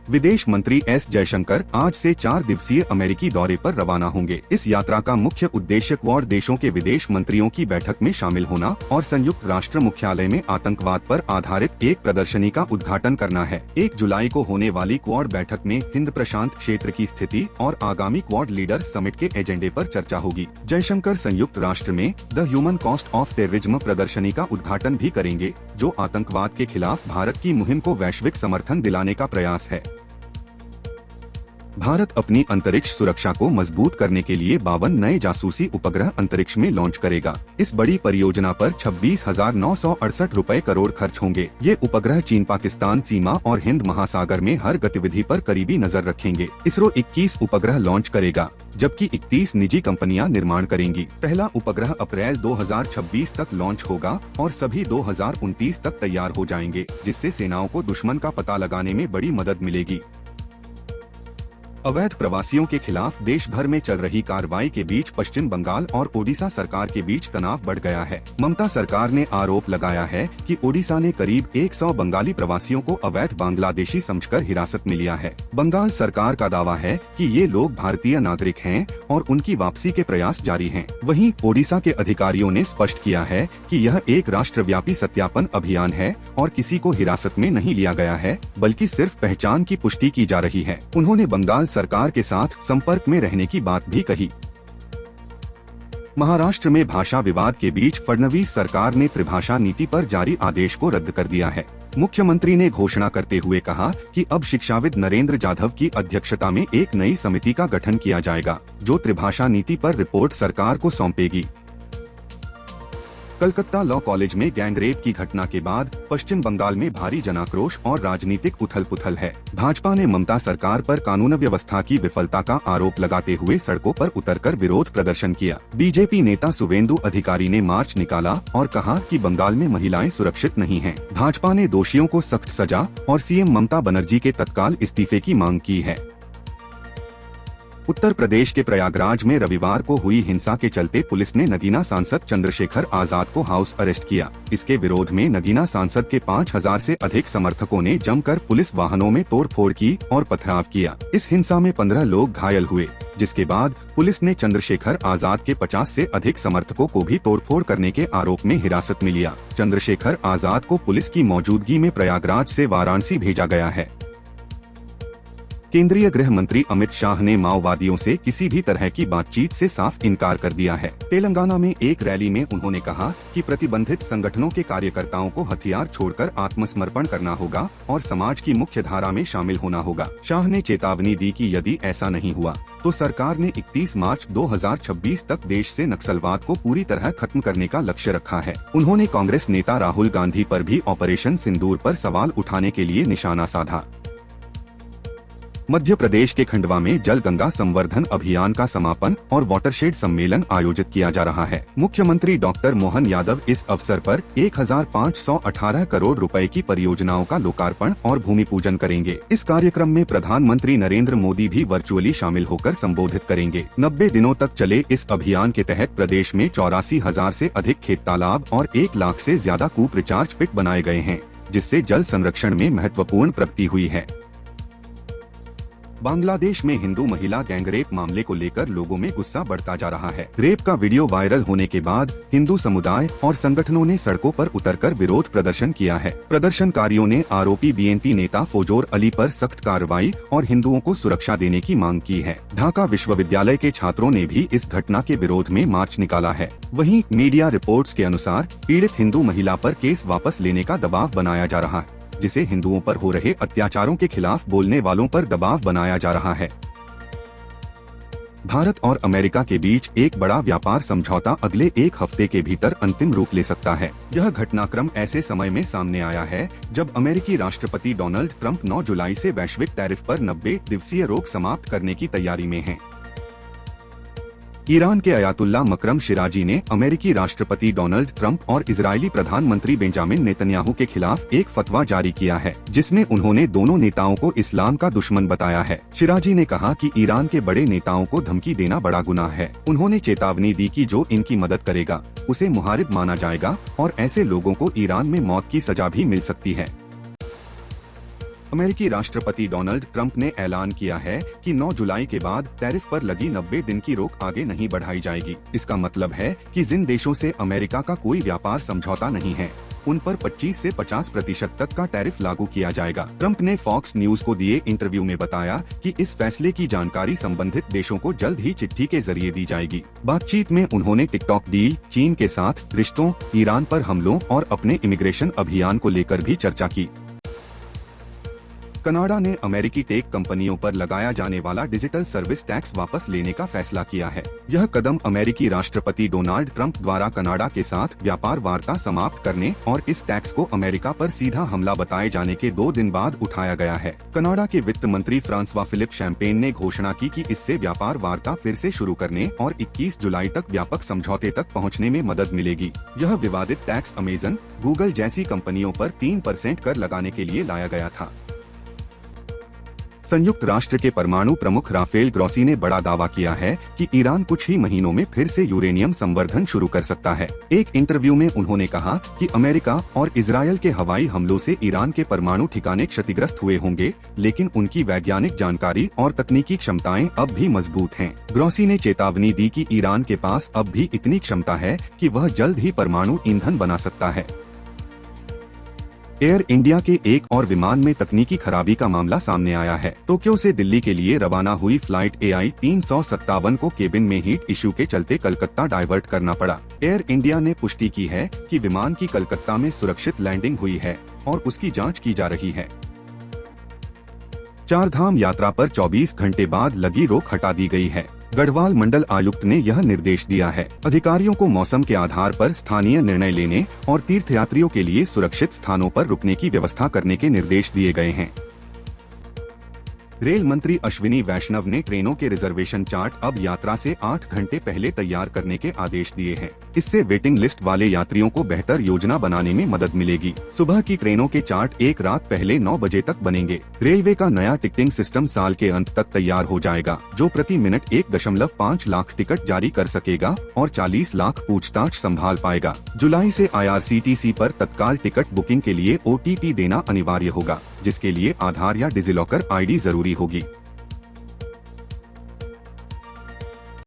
विदेश मंत्री एस जयशंकर आज से 4 दिवसीय अमेरिकी दौरे पर रवाना होंगे। इस यात्रा का मुख्य उद्देश्य क्वाड देशों के विदेश मंत्रियों की बैठक में शामिल होना और संयुक्त राष्ट्र मुख्यालय में आतंकवाद पर आधारित एक प्रदर्शनी का उद्घाटन करना है। 1 जुलाई को होने वाली क्वाड बैठक में हिंद प्रशांत क्षेत्र की स्थिति और आगामी क्वाड लीडर्स समिट के एजेंडे पर चर्चा होगी। जयशंकर संयुक्त राष्ट्र में the human cost of terrorism प्रदर्शनी का उद्घाटन भी करेंगे, जो आतंकवाद के खिलाफ भारत की मुहिम को वैश्विक समर्थन दिलाने का प्रयास है। भारत अपनी अंतरिक्ष सुरक्षा को मजबूत करने के लिए 52 नए जासूसी उपग्रह अंतरिक्ष में लॉन्च करेगा। इस बड़ी परियोजना पर 26,968 रुपए करोड़ खर्च होंगे। ये उपग्रह चीन पाकिस्तान सीमा और हिंद महासागर में हर गतिविधि पर करीबी नजर रखेंगे। इसरो 21 उपग्रह लॉन्च करेगा, जबकि 31 निजी कंपनियां निर्माण करेंगी। पहला उपग्रह अप्रैल 2026 तक लॉन्च होगा और सभी 2029 तक तैयार हो जाएंगे, जिससे सेनाओं को दुश्मन का पता लगाने में बड़ी मदद मिलेगी। अवैध प्रवासियों के खिलाफ देश भर में चल रही कार्रवाई के बीच पश्चिम बंगाल और ओडिशा सरकार के बीच तनाव बढ़ गया है। ममता सरकार ने आरोप लगाया है कि ओडिशा ने करीब 100 बंगाली प्रवासियों को अवैध बांग्लादेशी समझकर हिरासत में लिया है। बंगाल सरकार का दावा है कि ये लोग भारतीय नागरिक हैं और उनकी वापसी के प्रयास जारी हैं। वहीं ओडिशा के अधिकारियों ने स्पष्ट किया है कि यह एक राष्ट्रव्यापी सत्यापन अभियान है और किसी को हिरासत में नहीं लिया गया है, बल्कि सिर्फ पहचान की पुष्टि की जा रही है। उन्होंने बंगाल सरकार के साथ संपर्क में रहने की बात भी कही। महाराष्ट्र में भाषा विवाद के बीच फडणवीस सरकार ने त्रिभाषा नीति पर जारी आदेश को रद्द कर दिया है। मुख्यमंत्री ने घोषणा करते हुए कहा कि अब शिक्षाविद नरेंद्र जाधव की अध्यक्षता में एक नई समिति का गठन किया जाएगा, जो त्रिभाषा नीति पर रिपोर्ट सरकार को सौंपेगी। कलकत्ता लॉ कॉलेज में गैंगरेप की घटना के बाद पश्चिम बंगाल में भारी जनाक्रोश और राजनीतिक उथल-पुथल है। भाजपा ने ममता सरकार पर कानून व्यवस्था की विफलता का आरोप लगाते हुए सड़कों पर उतरकर विरोध प्रदर्शन किया। बीजेपी नेता शुवेंदु अधिकारी ने मार्च निकाला और कहा कि बंगाल में महिलाएं सुरक्षित नहीं हैं। भाजपा ने दोषियों को सख्त सजा और सीएम ममता बनर्जी के तत्काल इस्तीफे की मांग की है। उत्तर प्रदेश के प्रयागराज में रविवार को हुई हिंसा के चलते पुलिस ने नगीना सांसद चंद्रशेखर आजाद को हाउस अरेस्ट किया। इसके विरोध में नगीना सांसद के 5,000 से अधिक समर्थकों ने जमकर पुलिस वाहनों में तोड़फोड़ की और पथराव किया। इस हिंसा में 15 लोग घायल हुए, जिसके बाद पुलिस ने चंद्रशेखर आजाद के 50 से अधिक समर्थकों को भी तोड़फोड़ करने के आरोप में हिरासत में लिया। चंद्रशेखर आजाद को पुलिस की मौजूदगी में प्रयागराज से वाराणसी भेजा गया है। केंद्रीय गृह मंत्री अमित शाह ने माओवादियों से किसी भी तरह की बातचीत से साफ इनकार कर दिया है। तेलंगाना में एक रैली में उन्होंने कहा कि प्रतिबंधित संगठनों के कार्यकर्ताओं को हथियार छोड़कर आत्मसमर्पण करना होगा और समाज की मुख्य धारा में शामिल होना होगा। शाह ने चेतावनी दी कि यदि ऐसा नहीं हुआ तो सरकार ने 31 मार्च 2026 तक देश से नक्सलवाद को पूरी तरह खत्म करने का लक्ष्य रखा है। उन्होंने कांग्रेस नेता राहुल गांधी पर भी ऑपरेशन सिंदूर पर सवाल उठाने के लिए निशाना साधा। मध्य प्रदेश के खंडवा में जल गंगा संवर्धन अभियान का समापन और वाटरशेड सम्मेलन आयोजित किया जा रहा है। मुख्यमंत्री डॉक्टर मोहन यादव इस अवसर पर 1,518 करोड़ रुपए की परियोजनाओं का लोकार्पण और भूमि पूजन करेंगे। इस कार्यक्रम में प्रधानमंत्री नरेंद्र मोदी भी वर्चुअली शामिल होकर संबोधित करेंगे। 90 दिनों तक चले इस अभियान के तहत प्रदेश में 84,000 से अधिक खेत तालाब और 1 लाख से ज्यादा कूप रिचार्ज पिट बनाए गए हैं, जिससे जल संरक्षण में महत्वपूर्ण प्रगति हुई है। बांग्लादेश में हिंदू महिला गैंगरेप मामले को लेकर लोगों में गुस्सा बढ़ता जा रहा है। रेप का वीडियो वायरल होने के बाद हिंदू समुदाय और संगठनों ने सड़कों पर उतरकर विरोध प्रदर्शन किया है। प्रदर्शनकारियों ने आरोपी बीएनपी नेता फोजोर अली पर सख्त कार्रवाई और हिंदुओं को सुरक्षा देने की मांग की है। ढाका विश्वविद्यालय के छात्रों ने भी इस घटना के विरोध में मार्च निकाला है। वहीं मीडिया रिपोर्ट्स के अनुसार पीड़ित हिंदू महिला पर केस वापस लेने का दबाव बनाया जा रहा है, जिसे हिंदुओं पर हो रहे अत्याचारों के खिलाफ बोलने वालों पर दबाव बनाया जा रहा है। भारत और अमेरिका के बीच एक बड़ा व्यापार समझौता अगले 1 हफ्ते के भीतर अंतिम रूप ले सकता है। यह घटनाक्रम ऐसे समय में सामने आया है जब अमेरिकी राष्ट्रपति डोनाल्ड ट्रंप 9 जुलाई से वैश्विक टैरिफ पर 90 दिवसीय रोक समाप्त करने की तैयारी में हैं। ईरान के अयातुल्ला मकरम शिराजी ने अमेरिकी राष्ट्रपति डोनाल्ड ट्रंप और इजरायली प्रधानमंत्री बेंजामिन नेतन्याहू के खिलाफ एक फतवा जारी किया है, जिसमें उन्होंने दोनों नेताओं को इस्लाम का दुश्मन बताया है। शिराजी ने कहा कि ईरान के बड़े नेताओं को धमकी देना बड़ा गुनाह है। उन्होंने चेतावनी दी कि जो इनकी मदद करेगा उसे मुहारिब माना जाएगा और ऐसे लोगों को ईरान में मौत की सजा भी मिल सकती है। अमेरिकी राष्ट्रपति डोनाल्ड ट्रंप ने ऐलान किया है कि 9 जुलाई के बाद टैरिफ पर लगी 90 दिन की रोक आगे नहीं बढ़ाई जाएगी। इसका मतलब है कि जिन देशों से अमेरिका का कोई व्यापार समझौता नहीं है, उन पर 25 से 50% तक का टैरिफ लागू किया जाएगा। ट्रंप ने फॉक्स न्यूज को दिए इंटरव्यू में बताया कि इस फैसले की जानकारी संबंधित देशों को जल्द ही चिट्ठी के जरिए दी जाएगी। बातचीत में उन्होंने टिकटॉक डील, चीन के साथ रिश्तों, ईरान पर हमलों और अपने इमिग्रेशन अभियान को लेकर भी चर्चा की। कनाडा ने अमेरिकी टेक कंपनियों पर लगाया जाने वाला डिजिटल सर्विस टैक्स वापस लेने का फैसला किया है। यह कदम अमेरिकी राष्ट्रपति डोनाल्ड ट्रंप द्वारा कनाडा के साथ व्यापार वार्ता समाप्त करने और इस टैक्स को अमेरिका पर सीधा हमला बताए जाने के 2 दिन बाद उठाया गया है। कनाडा के वित्त मंत्री फ्रांसवा फिलिप शैम्पेन ने घोषणा की कि इससे व्यापार वार्ता फिर से शुरू करने और 21 जुलाई तक व्यापक समझौते तक पहुँचने में मदद मिलेगी। यह विवादित टैक्स अमेजन, गूगल जैसी कंपनियों पर 3% कर लगाने के लिए लाया गया था। संयुक्त राष्ट्र के परमाणु प्रमुख राफेल ग्रोसी ने बड़ा दावा किया है कि ईरान कुछ ही महीनों में फिर से यूरेनियम संवर्धन शुरू कर सकता है। एक इंटरव्यू में उन्होंने कहा कि अमेरिका और इजरायल के हवाई हमलों से ईरान के परमाणु ठिकाने क्षतिग्रस्त हुए होंगे, लेकिन उनकी वैज्ञानिक जानकारी और तकनीकी क्षमताएं अब भी मजबूत हैं। ग्रोसी ने चेतावनी दी कि ईरान के पास अब भी इतनी क्षमता है कि वह जल्द ही परमाणु ईंधन बना सकता है। एयर इंडिया के एक और विमान में तकनीकी खराबी का मामला सामने आया है। टोक्यो से दिल्ली के लिए रवाना हुई फ्लाइट AI 357 को केबिन में हीट इशू के चलते कलकत्ता डाइवर्ट करना पड़ा। एयर इंडिया ने पुष्टि की है कि विमान की कलकत्ता में सुरक्षित लैंडिंग हुई है और उसकी जांच की जा रही है। चारधाम यात्रा पर 24 घंटे बाद लगी रोक हटा दी गई है। गढ़वाल मंडल आयुक्त ने यह निर्देश दिया है। अधिकारियों को मौसम के आधार पर स्थानीय निर्णय लेने और तीर्थयात्रियों के लिए सुरक्षित स्थानों पर रुकने की व्यवस्था करने के निर्देश दिए गए हैं। रेल मंत्री अश्विनी वैष्णव ने ट्रेनों के रिजर्वेशन चार्ट अब यात्रा से 8 घंटे पहले तैयार करने के आदेश दिए हैं। इससे वेटिंग लिस्ट वाले यात्रियों को बेहतर योजना बनाने में मदद मिलेगी। सुबह की ट्रेनों के चार्ट एक रात पहले 9 बजे तक बनेंगे। रेलवे का नया टिकटिंग सिस्टम साल के अंत तक तैयार हो जाएगा, जो प्रति मिनट 1.5 लाख टिकट जारी कर सकेगा और 40 लाख पूछताछ संभाल पाएगा। जुलाई से IRCTC पर तत्काल टिकट बुकिंग के लिए OTP देना अनिवार्य होगा, जिसके लिए आधार या डिजिलॉकर ID जरूरी होगी।